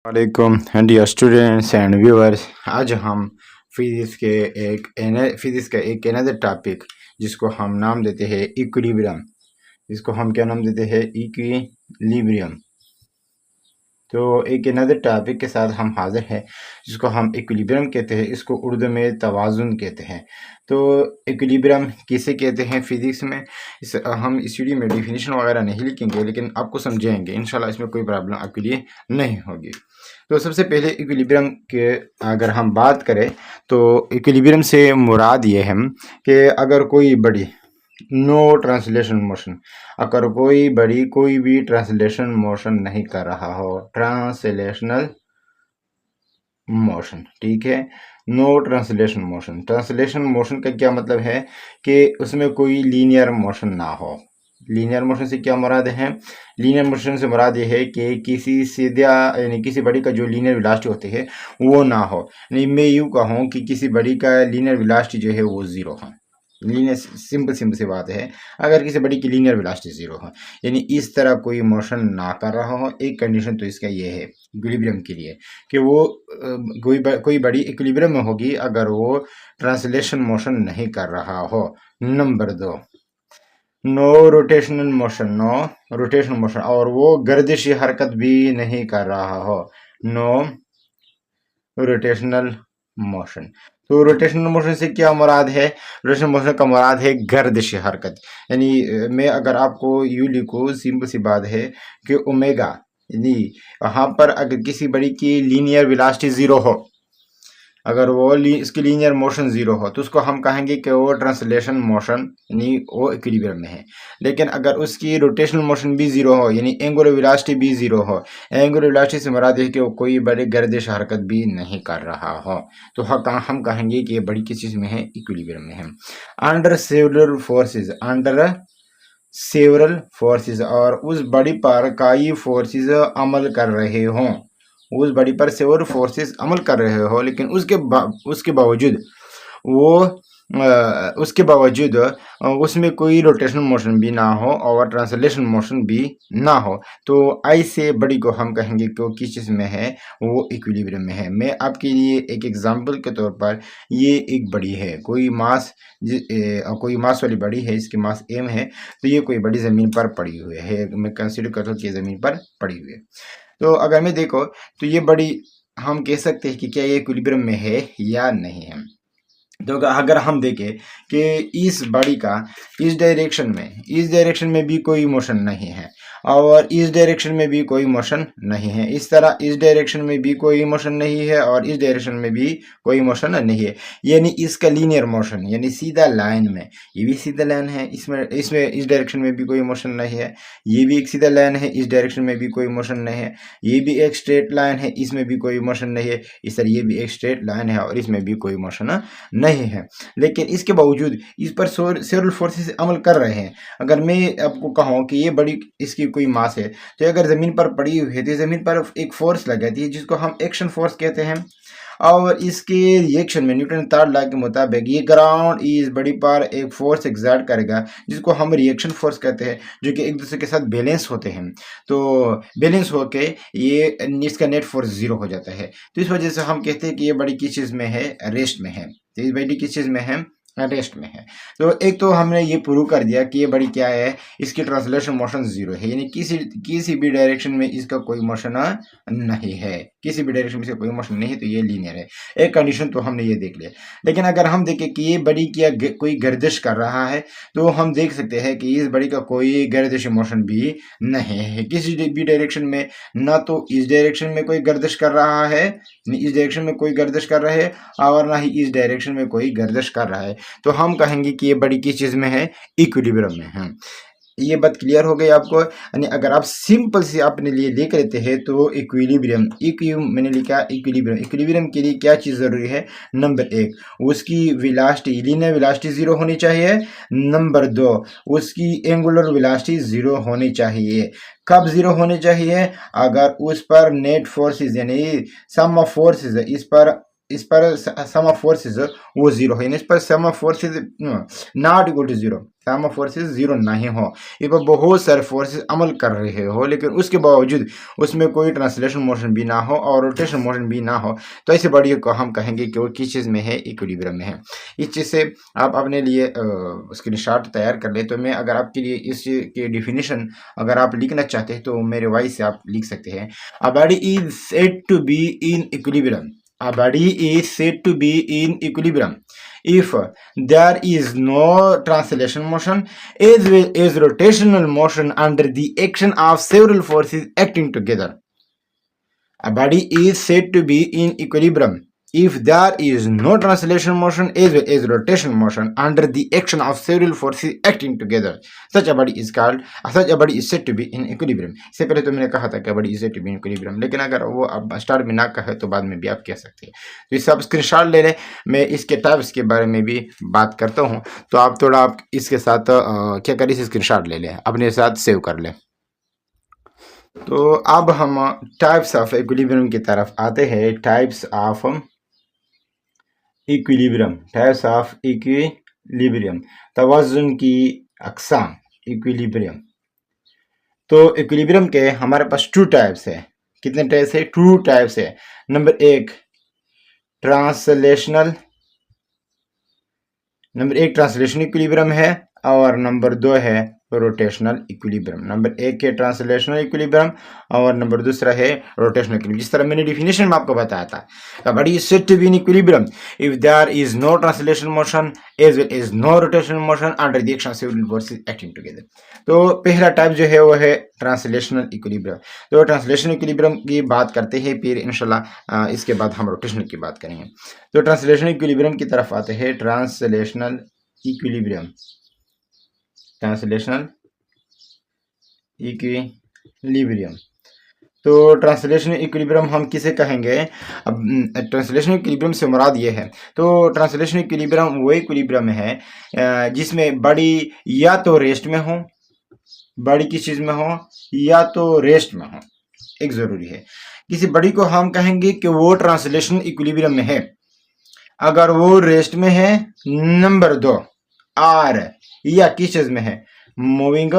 वालेकुम dear students and viewers. आज हम फिजिक्स का एक अनदर टॉपिक जिसको हम नाम देते हैं इक्विलिब्रियम, जिसको हम क्या नाम देते हैं इक्विलिब्रियम। तो एक अनदर टॉपिक के साथ हम हाजिर हैं जिसको हम इक्विलिब्रियम कहते हैं। इसको उर्दू में तवाज़ुन कहते हैं। तो इक्विलिब्रियम किसे कहते हैं फिज़िक्स में, हम इस वीडियो में डिफिनीशन वगैरह नहीं लिखेंगे, लेकिन आपको समझाएंगे इंशाल्लाह। इसमें कोई प्रॉब्लम आपके लिए नहीं होगी। तो सबसे पहले इक्विलिब्रियम के अगर हम बात करें तो इक्विलिब्रियम से मुराद ये है कि अगर कोई बड़ी नो ट्रांसलेशन मोशन, अगर कोई भी ट्रांसलेशन मोशन नहीं कर रहा हो, ट्रांसलेशनल मोशन, ठीक है। नो ट्रांसलेशन मोशन का क्या मतलब है कि उसमें कोई लीनियर मोशन ना हो। लीनियर मोशन से क्या मुराद है? लीनियर मोशन से मुराद ये है कि किसी सीधा यानी किसी बड़ी का जो लीनियर वेलोसिटी होती है वो ना हो। नहीं, मैं यूँ कहूँ कि किसी बड़ी का लीनियर वेलोसिटी जो है वो ज़ीरो हो। लीनियर सिंपल सी बात है, अगर किसी बड़ी की लीनियर वेलोसिटी ज़ीरो हो, यानी इस तरह कोई मोशन ना कर रहा हो। एक कंडीशन तो इसका ये है इक्विलिब्रियम के लिए कि वो कोई बड़ी इक्विलिब्रियम में होगी अगर वो ट्रांसलेशन मोशन नहीं कर रहा हो। नंबर 2, नो रोटेशनल मोशन, और वो गर्दिशी हरकत भी नहीं कर रहा हो। No rotational motion. तो रोटेशनल मोशन से क्या मुराद है? रोटेशनल मोशन का मुराद है गर्दिश हरकत। यानी मैं अगर आपको यू लिखूँ, सिंपल सी बात है कि ओमेगा, यानी वहाँ पर अगर किसी बड़ी की लीनियर वेलोसिटी ज़ीरो हो, अगर वो इसकी लीनियर मोशन ज़ीरो हो तो उसको हम कहेंगे कि वो ट्रांसलेशन मोशन यानी वो इक्विलिब्रियम में है। लेकिन अगर उसकी रोटेशनल मोशन भी ज़ीरो हो, यानी एंगुलर वेलोसिटी भी ज़ीरो हो, एंगुलर वेलोसिटी से मुराद है कि वो कोई बड़े गर्दिश हरकत भी नहीं कर रहा हो, तो हम कहेंगे कि ये बड़ी किस चीज़ में है? इक्विलिब्रियम में है। अंडर सेवरल फोर्सेस, और उस बड़ी पर कई फोर्सेस अमल कर रहे हों, उस बड़ी पर सेवर फोर्सेस अमल कर रहे हो, लेकिन उसके बावजूद उसमें कोई रोटेशनल मोशन भी ना हो और ट्रांसलेशन मोशन भी ना हो, तो ऐसे बड़ी को हम कहेंगे कि वो किस चीज़ में है? वो इक्विलिब्रियम में है। मैं आपके लिए एक एग्जांपल के तौर पर, ये एक बड़ी है, कोई मास वाली बड़ी है, इसकी मास m है, तो ये कोई बड़ी ज़मीन पर पड़ी हुई है। मैं कंसिडर करता हूँ कि ज़मीन पर पड़ी हुई है। तो अगर मैं देखो तो ये बड़ी हम कह सकते हैं कि क्या ये इक्विलिब्रियम में है या नहीं है। तो अगर हम देखें कि इस बड़ी का इस डायरेक्शन में भी कोई मोशन नहीं है और इस डायरेक्शन में भी कोई मोशन नहीं है, इस तरह इस डायरेक्शन में भी कोई मोशन नहीं है और इस डायरेक्शन में भी कोई मोशन नहीं है, यानी इसका लीनियर मोशन, यानी सीधा लाइन में, ये भी सीधा लाइन है, इसमें इस डायरेक्शन में भी कोई मोशन नहीं है, ये भी एक सीधा लाइन है, इस डायरेक्शन में भी कोई मोशन नहीं है, ये भी एक स्ट्रेट लाइन है, इसमें भी कोई मोशन नहीं है, इस तरह ये भी एक स्ट्रेट लाइन है और इसमें भी कोई मोशन नहीं है। लेकिन इसके बावजूद इस पर सेवरल फोर्सेस अमल कर रहे हैं। अगर मैं आपको कहूँ कि ये बड़ी इसकी कोई मास है, तो अगर ज़मीन पर पड़ी हुई है तो ज़मीन पर एक फोर्स लगाती है जिसको हम एक्शन फोर्स कहते हैं, और इसके रिएक्शन में न्यूटन थर्ड लॉ के मुताबिक ये ग्राउंड इस बड़ी पर एक फोर्स एग्जर्ट करेगा जिसको हम रिएक्शन फोर्स कहते हैं, जो कि एक दूसरे के साथ बैलेंस होते हैं। तो बैलेंस होके ये इसका नेट फोर्स ज़ीरो हो जाता है। तो इस वजह से हम कहते हैं कि ये बड़ी किस चीज़ में है? रेस्ट में है। तो इस बड़ी किस चीज़ में है? रेस्ट में है। तो एक तो हमने ये प्रूव कर दिया कि ये बड़ी क्या है, इसकी ट्रांसलेशन मोशन ज़ीरो है, यानी किसी भी डायरेक्शन में इसका कोई मोशन नहीं है, किसी भी डायरेक्शन में इसका कोई मोशन नहीं है, तो ये लीनियर है। एक कंडीशन तो हमने ये देख लिया। लेकिन अगर हम देखें कि ये बड़ी क्या कोई गर्दिश कर रहा है, तो हम देख सकते हैं कि इस बड़ी का कोई गर्दिश मोशन भी नहीं है किसी भी डायरेक्शन में। ना तो इस डायरेक्शन में कोई गर्दिश कर रहा है, इस डायरेक्शन में कोई गर्दिश कर रहा है, और ना ही इस डायरेक्शन में कोई गर्दिश कर रहा है। तो हम कहेंगे कि ये बड़ी किस चीज़ में है? इक्विलिब्रियम में है। ये बात क्लियर हो गई आपको? यानी अगर आप सिंपल से अपने लिए लिख लेते हैं तो इक्विलिब्रियम, मैंने लिखा इक्विलिब्रियम के लिए क्या चीज़ ज़रूरी है? नंबर 1, उसकी वेलोसिटी, लीनियर वेलोसिटी ज़ीरो होनी चाहिए। नंबर 2, उसकी एंगुलर वेलोसिटी ज़ीरो होनी चाहिए। कब ज़ीरो होनी चाहिए? अगर उस पर नेट फोर्सेस यानी सम ऑफ फोर्सेस इस पर इस पर सम ऑफ फोर्सेस वो जीरो है, इस पर sum of forces not equal to zero, sum of forces zero नहीं हो, इस पर बहुत सारे फोर्सेस अमल कर रहे हो, लेकिन उसके बावजूद उसमें कोई ट्रांसलेशन मोशन भी ना हो और रोटेशन मोशन भी ना हो, तो ऐसे बॉडी को हम कहेंगे कि वो किस चीज़ में है, इक्विलिब्रियम में है। इस चीज़ से आप अपने लिए स्क्रीनशॉट तैयार कर ले। तो मैं अगर आपके लिए इस की डिफिनीशन अगर आप लिखना चाहते हैं तो मेरे वॉइस से आप लिख सकते हैं। A body is said to be in equilibrium, a body is said to be in equilibrium if there is no translation motion as well as rotational motion under the action of several forces acting together. A body is said to be in equilibrium if there is no translation motion as well as rotation motion under the action of several forces acting together. Such a body is said to be in equilibrium. इससे पहले तो मैंने कहा था कि body is said to be in equilibrium, लेकिन अगर वो अब स्टार्ट में ना कहे तो बाद में भी आप कह सकते हैं। तो इससे आप स्क्रीनशॉट ले लें। मैं इसके टाइप्स के बारे में भी बात करता हूँ, तो आप थोड़ा आप इसके साथ क्या करें, इसे स्क्रीनशॉट ले लें, अपने साथ सेव कर लें। तो अब हम टाइप्स ऑफ इक्विलिब्रियम की तरफ आते हैं। Types of equilibrium, types of equilibrium, तवज़ुन की अक़साम, इक्विलिब्रियम। तो इक्विलिब्रियम के हमारे पास टू टाइप्स है। कितने टाइप्स है? टू टाइप्स है। नंबर एक ट्रांसलेशनल इक्विलिब्रियम है और नंबर दो है रोटेशनल इक्विलिब्रियम। नंबर एक है ट्रांसलेशनल इक्विलिब्रियम और नंबर दूसरा है रोटेशनल इक्विलिब्रियम। जिस तरह मैंने डिफिनेशन में आपको बताया था, the body is said to be in equilibrium if there is no translation motion as well as no rotational motion under the action of several forces acting together. तो पहला type जो है वो है ट्रांसलेशनल इक्विलिब्रियम। तो translational equilibrium की बात करते हैं, फिर इंशाल्लाह इसके बाद हम रोटेशनल की बात करेंगे। तो ट्रांसलेशनल इक्विलिब्रियम की तरफ आते हैं। Translational equilibrium, translational equilibrium. तो ट्रांसलेशनल इक्विलिब्रियम हम किसे कहेंगे? अब ट्रांसलेशनल इक्विलिब्रियम से मुराद ये है, तो ट्रांसलेशनल इक्विलिब्रियम वो इक्विलिब्रियम है जिसमें बॉडी या तो रेस्ट में हो, बॉडी किस चीज में हो, या तो रेस्ट में हो, एक जरूरी है। किसी बॉडी को हम कहेंगे कि वो ट्रांसलेशनल इक्विलिब्रियम में है अगर वो रेस्ट में है। नंबर दो, आर या किस चीज में है, moving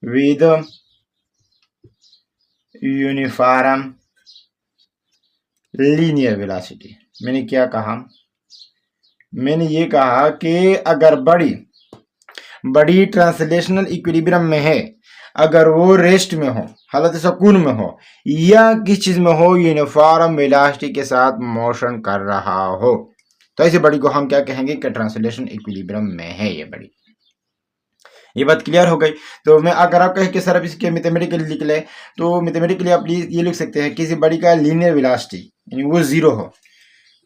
with uniform linear velocity. मैंने क्या कहा? मैंने ये कहा कि अगर बॉडी ट्रांसलेशनल इक्विलिब्रियम में है अगर वो रेस्ट में हो, हालत सुकून में हो, या किस चीज में हो, यूनिफॉर्म वेलोसिटी के साथ मोशन कर रहा हो, तो ऐसे बॉडी को हम क्या कहेंगे कि ट्रांसलेशन इक्विलिब्रियम में है ये बॉडी। ये बात क्लियर हो गई। तो मैं अगर आप कहें कि सर अब इसके मैथमेटिकली लिख ले, तो मैथमेटिकली आप ये लिख सकते हैं किसी बॉडी का लीनियर वेलोसिटी यानी वो जीरो हो,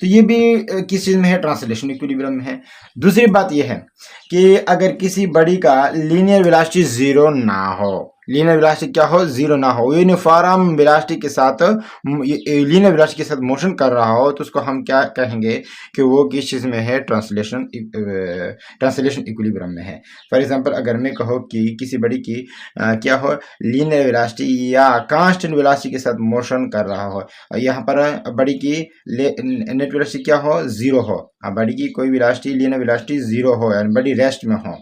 तो ये भी किस चीज में है, ट्रांसलेशन इक्विलिब्रियम में है। दूसरी बात ये है कि अगर किसी बॉडी का लीनियर वेलोसिटी जीरो ना हो, लीनियर वेलोसिटी क्या हो, जीरो ना हो, यूनिफॉर्म वेलोसिटी के साथ लीनियर वेलोसिटी के साथ मोशन कर रहा हो, तो उसको हम क्या कहेंगे कि वो किस चीज में है, ट्रांसलेशन इक्विलिब्रियम में है। फॉर एग्जांपल अगर मैं कहूँ कि किसी बॉडी की क्या हो, लीनियर वेलोसिटी या कांस्टेंट वेलोसिटी के साथ मोशन कर रहा हो, यहाँ पर बॉडी की नेट वेलोसिटी क्या हो, जीरो हो, बॉडी की कोई वेलोसिटी लीनियर वेलोसिटी जीरो हो यानी बॉडी रेस्ट में हो,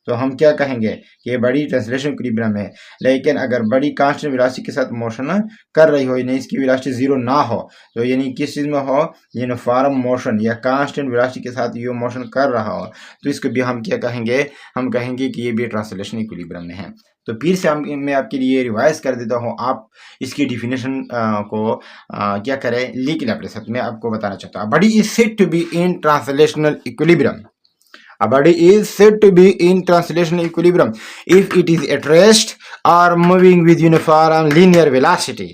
तो हम क्या कहेंगे कि ये बॉडी ट्रांसलेशन इक्विलिब्रियम है। लेकिन अगर बॉडी कांस्टेंट वेलोसिटी के साथ मोशन कर रही हो यानी इसकी वेलोसिटी जीरो ना हो, तो यानी किस चीज में हो, यूनिफॉर्म मोशन या कांस्टेंट वेलोसिटी के साथ ये मोशन कर रहा हो, तो इसको भी हम क्या कहेंगे, हम कहेंगे कि ये भी ट्रांसलेशन इक्विलिब्रियम में है। तो फिर से मैं आपके लिए रिवाइज कर देता हूँ, आप इसकी डिफिनेशन को क्या करें, लिख लें अपने साथ। मैं आपको बताना चाहता हूँ, body is said to be in translational equilibrium. A body is said to be in translational equilibrium if it is at rest or moving with uniform linear velocity.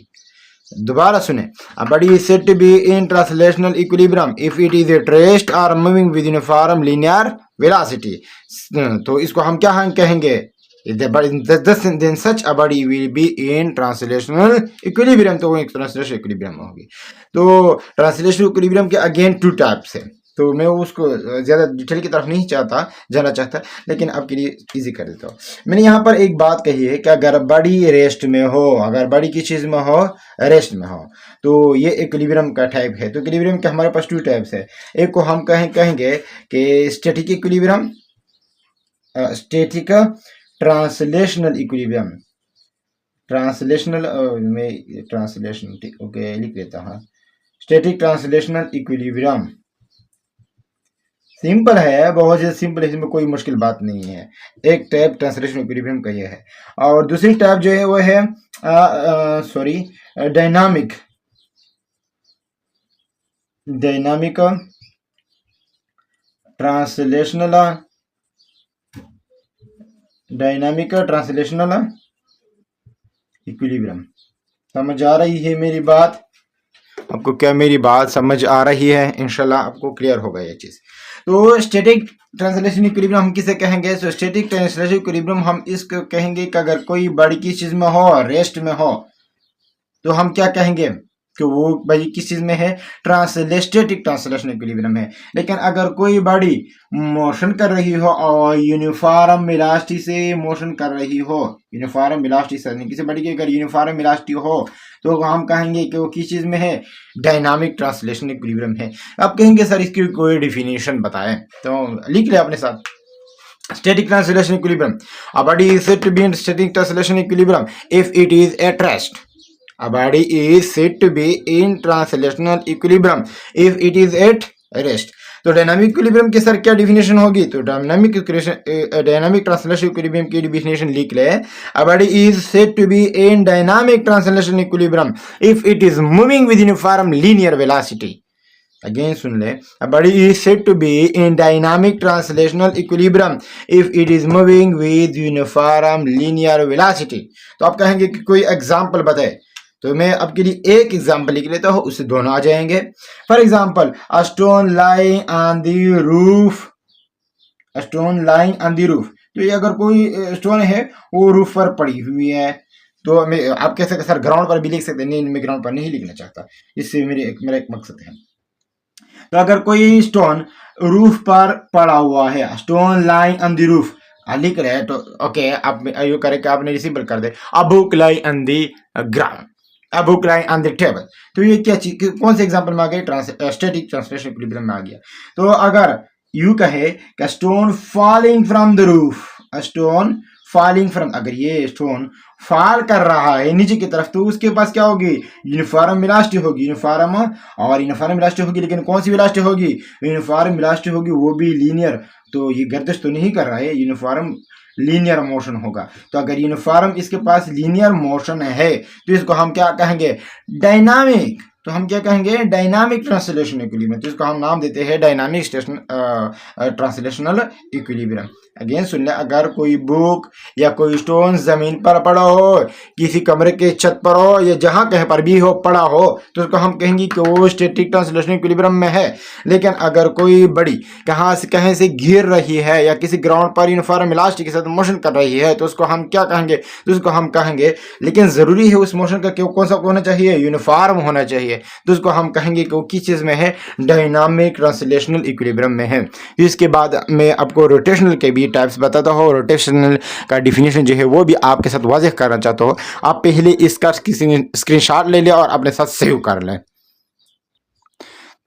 दोबारा सुने, A body is said to be in translational equilibrium if it is at rest or moving with uniform linear velocity. तो इसको हम क्या कहेंगे, then such a body will be in translational equilibrium। तो वो एक translational equilibrium होगी। तो translational equilibrium के अगेन टू टाइप्स है। तो मैं उसको ज़्यादा डिटेल की तरफ नहीं जाना चाहता, लेकिन आपके लिए इजी कर देता हूँ। मैंने यहाँ पर एक बात कही है कि अगर बड़ी रेस्ट में हो, अगर बड़ी किस चीज़ में हो, रेस्ट में हो, तो ये इक्विलिब्रियम का टाइप है। तो इक्विलिब्रियम के हमारे पास 2 टाइप्स है। एक को हम कहेंगे कि static equilibrium, static translational equilibrium, translational में ट्रांसलेशन, ठीक, ओके लिख लेता हूँ। स्टैटिक ट्रांसलेशनल इक्विलिब्रियम सिंपल है, बहुत ज़्यादा सिंपल है, इसमें कोई मुश्किल बात नहीं है। एक टाइप ट्रांसलेशनल इक्विलिब्रियम का ये है, और दूसरी टाइप जो है वो है डायनामिक ट्रांसलेशनल इक्विलिब्रियम। समझ आ रही है मेरी बात? आपको क्या मेरी बात समझ आ रही है? इंशाल्लाह आपको क्लियर होगा ये चीज़। तो स्टैटिक ट्रांसलेशन इक्विलिब्रियम हम किसे कहेंगे? तो स्टैटिक ट्रांसलेशन इक्विलिब्रियम हम इसको कहेंगे कि अगर कोई बड़ी किस चीज़ में हो, रेस्ट में हो, तो हम क्या कहेंगे कि वो भाई किस चीज़ में है? स्टैटिक ट्रांसलेशन इक्विलिब्रियम है। लेकिन अगर कोई बॉडी मोशन कर रही हो और यूनिफॉर्म वेलोसिटी से मोशन कर रही हो, यूनिफॉर्म वेलोसिटी से, किसी बॉडी की अगर यूनिफॉर्म वेलोसिटी हो, तो हम कहेंगे कि वो किस चीज़ में है? डायनामिक ट्रांसलेशन इक्विलिब्रियम है। आप कहेंगे सर इसकी कोई डिफिनेशन बताएं, तो लिख ले अपने साथ। Static translation equilibrium. A body is said to be in static translation equilibrium if it is at rest. A body is said to be in translational equilibrium if it is at rest. तो dynamic equilibrium की sir क्या definition होगी? तो dynamic translation equilibrium की definition लिख ले। A body is said to be in dynamic translation equilibrium if it is moving with uniform linear velocity. Again सुन ले। A body is said to be in dynamic translational equilibrium if it is moving with uniform linear velocity. तो आप कहेंगे कि कोई example बताए, तो मैं आपके लिए एक एग्जाम्पल लिख लेता हूँ, उससे दोनों आ जाएंगे। For example, a stone lying on the roof, a stone lying on the roof. तो ये अगर कोई स्टोन है वो रूफ पर पड़ी हुई है, तो मैं आप कह सकते सर ग्राउंड पर भी लिख सकते हैं। नहीं, मैं ग्राउंड पर नहीं लिखना चाहता, इससे मेरा एक मकसद है। तो अगर कोई स्टोन रूफ पर पड़ा हुआ है, stone lying on the roof लिख रहे हैं, तो ओके आप यू करें कि आपने सिंपल कर दे, a book lying on the ground, a book lying on the table. तो ये क्या चीज, कौन से एग्जांपल में आ गई? स्टैटिक ट्रांसलेशन इक्विलिब्रियम में आ गया। तो अगर यू कहे कि stone falling from the roof, stone falling from, अगर ये स्टोन फॉल कर रहा है नीचे की तरफ, तो उसके पास क्या होगी? यूनिफॉर्म वेलोसिटी होगी, यूनिफॉर्म वेलोसिटी होगी। लेकिन कौन सी वेलोसिटी होगी? यूनिफॉर्म वेलोसिटी होगी, वो भी लीनियर। तो ये गर्दिश तो नहीं कर रहा है, यूनिफॉर्म लीनियर मोशन होगा। तो अगर यूनिफॉर्म इसके पास लीनियर मोशन है, तो इसको हम क्या कहेंगे? डायनामिक। तो हम क्या कहेंगे? Dynamic translation equilibrium. तो इसको हम नाम देते हैं डायनामिक ट्रांसलेशनल इक्विलिब्रियम। अगेन सुन ले, अगर कोई बुक या कोई स्टोन जमीन पर पड़ा हो, किसी कमरे के छत पर हो, या जहां कहीं पर भी हो पड़ा हो, तो उसको हम कहेंगे कि वो स्टैटिक ट्रांसलेशन इक्विलिब्रियम में है। लेकिन अगर कोई बड़ी कहीं से गिर रही है या किसी ग्राउंड पर यूनिफॉर्म वेलोसिटी के साथ मोशन कर रही है, तो उसको हम क्या कहेंगे? तो उसको हम कहेंगे, लेकिन जरूरी है उस मोशन का कौन सा होना चाहिए? यूनिफॉर्म होना चाहिए। तो उसको हम कहेंगे कि वो किस चीज में है? डायनामिक ट्रांसलेशनल इक्विलिब्रियम में है। इसके बाद मैं आपको रोटेशनल के भी टाइप्स बताता हूँ। रोटेशनल का डिफिनेशन जो है वो भी आपके साथ वाज़ेह करना चाहता हूँ। आप पहले इसका स्क्रीनशॉट ले लें और अपने साथ सेव कर लें।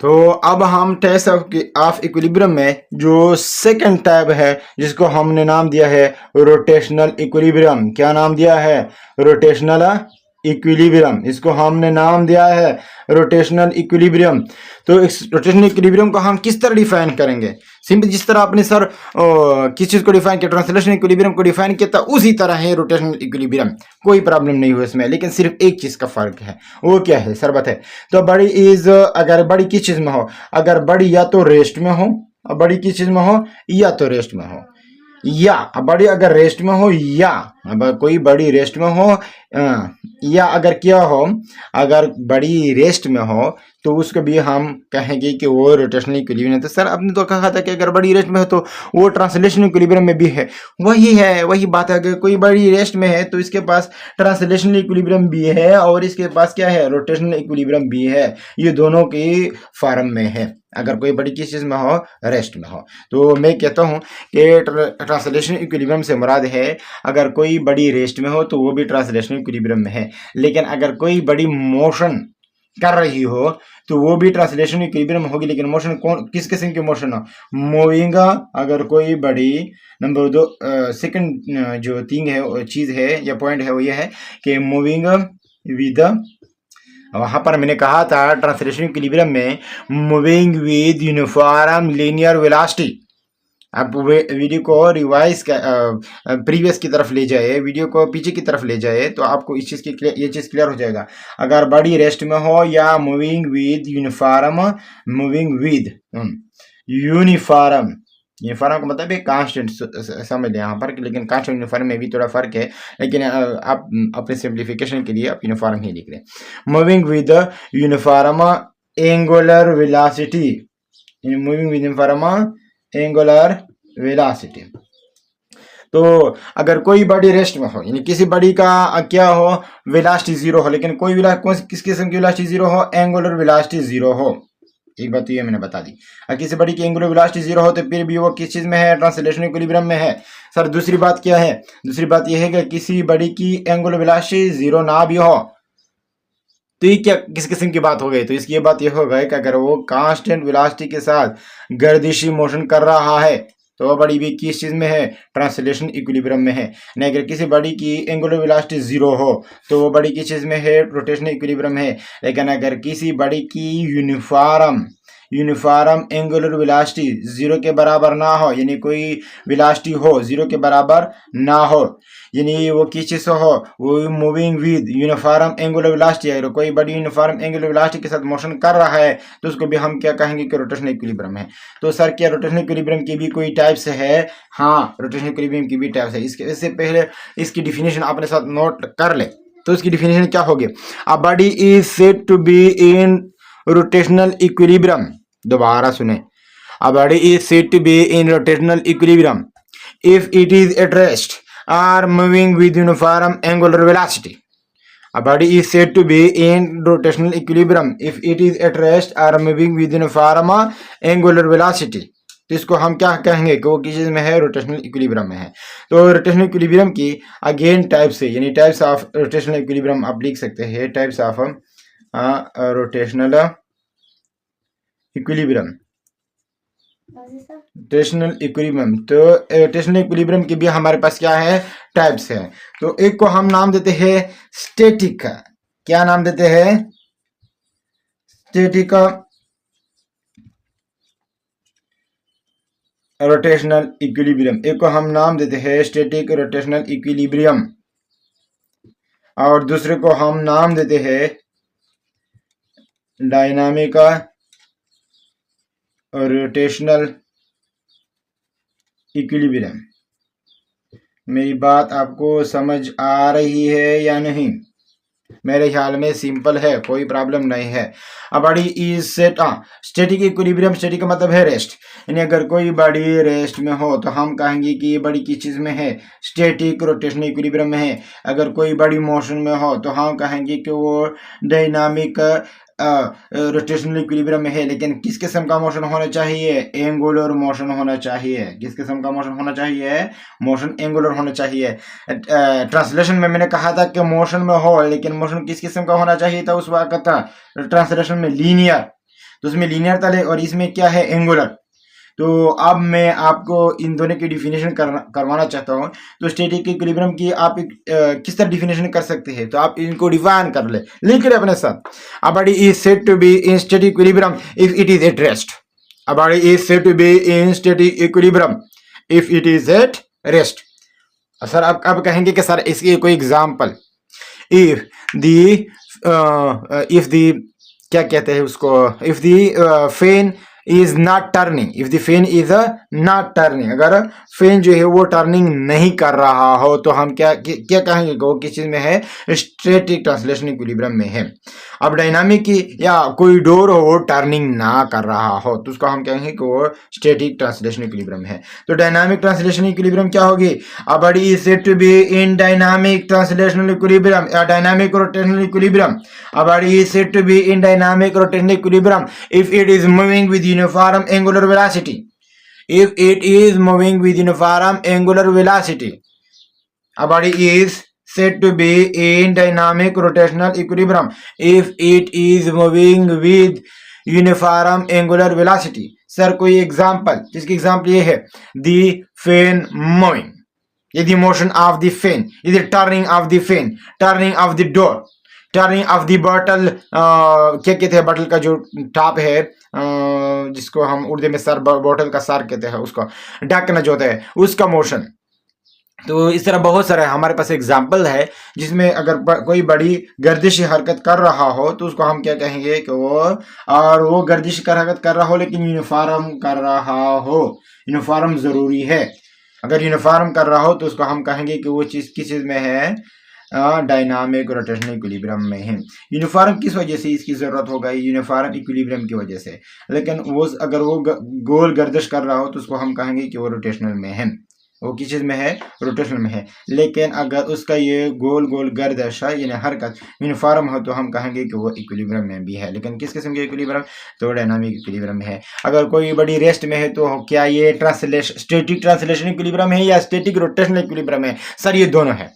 तो अब हम टेस्ट ऑफ इक्विलिब्रियम में जो सेकंड टाइप है, जिसको हमने नाम दिया है रोटेशनल इक्विलिब्रियम। क्या नाम दिया है? Rotational equilibrium. इसको हमने नाम दिया है रोटेशनल इक्विलिब्रियम। तो इस रोटेशनल इक्विलिब्रियम को हम किस तरह डिफाइन करेंगे? सिंपल जिस तरह आपने सर किस चीज़ को डिफाइन किया, ट्रांसलेशन इक्विलिब्रियम को डिफाइन किया था, उसी तरह है रोटेशनल इक्विलिब्रियम। कोई प्रॉब्लम नहीं हुई इसमें, लेकिन सिर्फ एक चीज़ का फर्क है। वो क्या है सर बताए? तो बड़ी इज, अगर बड़ी किस चीज़ में हो? अगर बड़ी या तो रेस्ट में हो, बड़ी किस चीज़ में हो? या तो रेस्ट में हो, या बड़ी अगर रेस्ट में हो या अब कोई बड़ी रेस्ट में हो या अगर क्या हो, अगर बड़ी रेस्ट में हो तो उसको भी हम कहेंगे कि वो रोटेशनल इक्विलिब्रियम है। तो सर आपने तो कहा था कि अगर बड़ी रेस्ट में हो तो वो ट्रांसलेशनल इक्विलिब्रियम में भी है। वही बात है, अगर कोई बड़ी रेस्ट में है तो इसके पास ट्रांसलेशनल इक्विलिब्रियम भी है और इसके पास क्या है, रोटेशनल इक्विलिब्रियम भी है। ये दोनों की फॉर्म में है अगर कोई बड़ी किस चीज में हो, रेस्ट में हो। तो मैं कहता हूं कि ट्रांसलेशनल इक्विलिब्रियम से मुराद है अगर कोई बड़ी रेस्ट में हो तो वो भी ट्रांसलेशनल इक्विलिब्रियम में है, लेकिन अगर कोई बड़ी मोशन कर रही हो तो वो भी ट्रांसलेशन इक्विलिब्रियम होगी। लेकिन मोशन कौन, किस किस्म की मोशन हो, मूविंग। अगर कोई बड़ी नंबर 2 सेकंड जो थिंग है, चीज है या पॉइंट है, वो ये है कि मूविंग विद, वहां पर मैंने कहा था ट्रांसलेशन इक्विलिब्रियम में moving with uniform linear velocity. आप वीडियो को रिवाइज प्रीवियस की तरफ ले जाए, वीडियो को पीछे की तरफ ले जाए तो आपको इस चीज की ये चीज क्लियर हो जाएगा। अगर बड़ी रेस्ट में हो या moving with uniform, moving with uniform, uniform का मतलब है कांस्टेंट समझ लें यहाँ पर, लेकिन कांस्टेंट यूनिफॉर्म में भी थोड़ा फर्क है, लेकिन आप अपने सिंप्लीफिकेशन के लिए आप यूनिफॉर्म ही लिख लें। Moving with uniform angular velocity, moving with uniform angular velocity. तो अगर कोई बड़ी रेस्ट में हो, यानी किसी बड़ी का क्या हो, वेलोसिटी जीरो हो, लेकिन कोई किस किस्म की वेलोसिटी जीरो हो, एंगुलर वेलोसिटी जीरो हो। एक बात तो ये मैंने बता दी, अगर किसी बड़ी की एंगुलर वेलोसिटी जीरो हो तो फिर भी वो किस चीज में है, ट्रांसलेशनल इक्विलिब्रियम में है। सर दूसरी बात क्या है, दूसरी बात यह है कि किसी बड़ी की एंगुलर वेलोसिटी जीरो ना भी हो तो ये क्या किस किस्म की बात हो गई, तो इसकी ये बात यह हो गई कि अगर वो कांस्टेंट वेलोसिटी के साथ गर्दिशी मोशन कर रहा है तो वह बड़ी भी किस चीज में है, ट्रांसलेशन इक्विलिब्रियम में है। नहीं, अगर किसी बड़ी की एंगुलर वेलोसिटी जीरो हो तो वो बड़ी किस चीज में है, रोटेशनल इक्विलिब्रियम है। लेकिन अगर किसी बड़ी की यूनिफॉर्म एंगुलर वेलोसिटी जीरो के बराबर ना हो, यानी कोई वेलोसिटी हो जीरो के बराबर ना हो, यानी वो किस चीज से हो, वो moving with uniform angular velocity, अगर कोई बड़ी यूनिफॉर्म एंगुलर वेलोसिटी के साथ मोशन कर रहा है तो उसको भी हम क्या कहेंगे कि रोटेशनल इक्विलिब्रियम है। तो सर क्या रोटेशनल इक्विलिब्रियम की भी कोई टाइप्स है? हाँ, रोटेशनल इक्विलिब्रियम की भी टाइप्स है। इससे पहले इसकी डिफिनेशन अपने साथ नोट कर ले। तो इसकी डिफिनेशन क्या होगी, a body is said to be in rotational equilibrium. दोबारा सुने, a body is said to be in rotational equilibrium if it is at rest or moving with uniform angular velocity. A body is said to be in rotational equilibrium if it is at rest or moving with uniform angular velocity. तो इसको हम क्या कहेंगे कि वो किस चीज में है, रोटेशनल इक्विलिब्रियम में है। तो रोटेशनल इक्विलिब्रियम की अगेन टाइप्स है, यानी टाइप्स ऑफ रोटेशनल इक्विलिब्रियम आप लिख सकते हैं, types of rotational equilibrium, rotational equilibrium. तो रोटेशनल इक्विलिब्रियम की भी हमारे पास क्या है, टाइप्स है। तो एक को हम नाम देते हैं स्टैटिक, क्या नाम देते हैं, स्टैटिक रोटेशनल इक्विलिब्रियम। एक को हम नाम देते हैं स्टैटिक रोटेशनल इक्विलिब्रियम और दूसरे को हम नाम देते हैं डायनामिक रोटेशनल इक्विलिब्रियम। मेरी बात आपको समझ आ रही है या नहीं? मेरे ख्याल में सिंपल है, कोई प्रॉब्लम नहीं है। अ body is set, static equilibrium, static का मतलब है रेस्ट, यानी अगर कोई बॉडी रेस्ट में हो तो हम कहेंगे कि ये बड़ी किस चीज में है, स्टैटिक रोटेशनल इक्विलिब्रियम में है। अगर कोई बड़ी मोशन में हो तो हम कहेंगे कि वो डायनामिक रोटेशनल इक्विलिब्रियम में है। लेकिन किस किस्म का मोशन होना चाहिए, एंगुलर मोशन होना चाहिए। किस किस्म का मोशन होना चाहिए, मोशन एंगुलर होना चाहिए। ट्रांसलेशन में मैंने कहा था कि मोशन में हो, लेकिन मोशन किस किस्म का होना चाहिए था उस वक्त था, ट्रांसलेशन में लीनियर, तो उसमें लीनियर था और इसमें क्या है, एंगुलर। तो अब मैं आपको इन दोनों की डिफिनेशन करवाना चाहता हूँ। तो स्टैटिक इक्विलिब्रियम की आप किस तरह डिफिनेशन कर सकते हैं, तो आप इनको डिफाइन कर ले, लिख ले अपने साथ। A body is said to be in static equilibrium if it is at rest. A body is said to be in static equilibrium if it is at rest. Sir आप अब कहेंगे कि सर इसकी कोई एग्जाम्पल, इफ दी क्या कहते हैं उसको, if the fan is not turning, if the fan is not turning, अगर फैन जो है वो टर्निंग नहीं कर रहा हो तो हम क्या क्या कहेंगे कि वो किस चीज में है, स्टैटिक ट्रांसलेशन इक्विलिब्रियम में है। अब डायनामिक की या कोई डोर हो वो टर्निंग ना कर रहा हो तो उसको हम कहेंगे कि वो स्टैटिक ट्रांसलेशन इक्विलिब्रियम है। तो डायनामिक ट्रांसलेशन इक्विलिब्रियम क्या होगी, a body is said to be in dynamic translational equilibrium या dynamic rotational equilibrium. A body is said to be in dynamic rotational equilibrium if it is moving with uniform angular velocity. If it is moving with uniform angular velocity, a body is said to be in dynamic rotational equilibrium if it is moving with uniform angular velocity. Sir कोई example, जिसकी example ये है, the fan moving, ये the motion of the fan, ये turning of the fan, turning of the door, turning of the bottle, क्या कहते हैं bottle का जो टॉप है, जिसको हम उर्दू में सर, बॉटल का सर कहते हैं, उसका ढक्कन जो होता है उसका मोशन। तो इस तरह बहुत सारे हमारे पास एग्जाम्पल है जिसमें अगर कोई बड़ी गर्दिशी हरकत कर रहा हो तो उसको हम क्या कहेंगे कि वो गर्दिश कर हरकत कर रहा हो लेकिन यूनिफॉर्म कर रहा हो, यूनिफॉर्म जरूरी है। अगर यूनिफॉर्म कर रहा हो तो उसको हम कहेंगे कि वो चीज किस चीज में है, डायनामिक रोटेशनल इक्विलिब्रियम में है। यूनिफॉर्म किस वजह से इसकी जरूरत होगा, यूनिफॉर्म इक्विलिब्रियम की वजह से। लेकिन वो अगर वो गोल गर्दिश कर रहा हो तो उसको हम कहेंगे कि वो रोटेशनल में है, वो किस चीज में है, रोटेशनल में है। लेकिन अगर उसका ये गोल गोल गर्दिश यानी हरकत यूनिफॉर्म हो तो हम कहेंगे कि वो इक्विलिब्रियम में भी है। लेकिन किस किस्म के इक्विलिब्रियम, तो डायनामिक इक्विलिब्रियम में है। अगर कोई बड़ी रेस्ट में है तो क्या ये स्टैटिक ट्रांसलेशन इक्विलिब्रियम है या स्टैटिक रोटेशनल इक्विलिब्रियम है? सर ये दोनों है।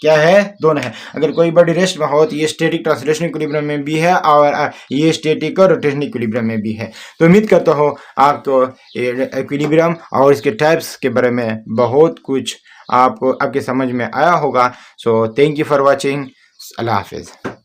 क्या है, दोनों है। अगर कोई बड़ी रेस्ट में हो तो ये स्टैटिक ट्रांसलेशन इक्विलिब्रियम में भी है और ये स्टैटिक और रोटेशनल इक्विलिब्रियम में भी है। तो उम्मीद करता हूँ आपको इक्विलिब्रियम और इसके टाइप्स के बारे में बहुत कुछ आपके समझ में आया होगा। So thank you for watching. अल्लाह हाफिज़।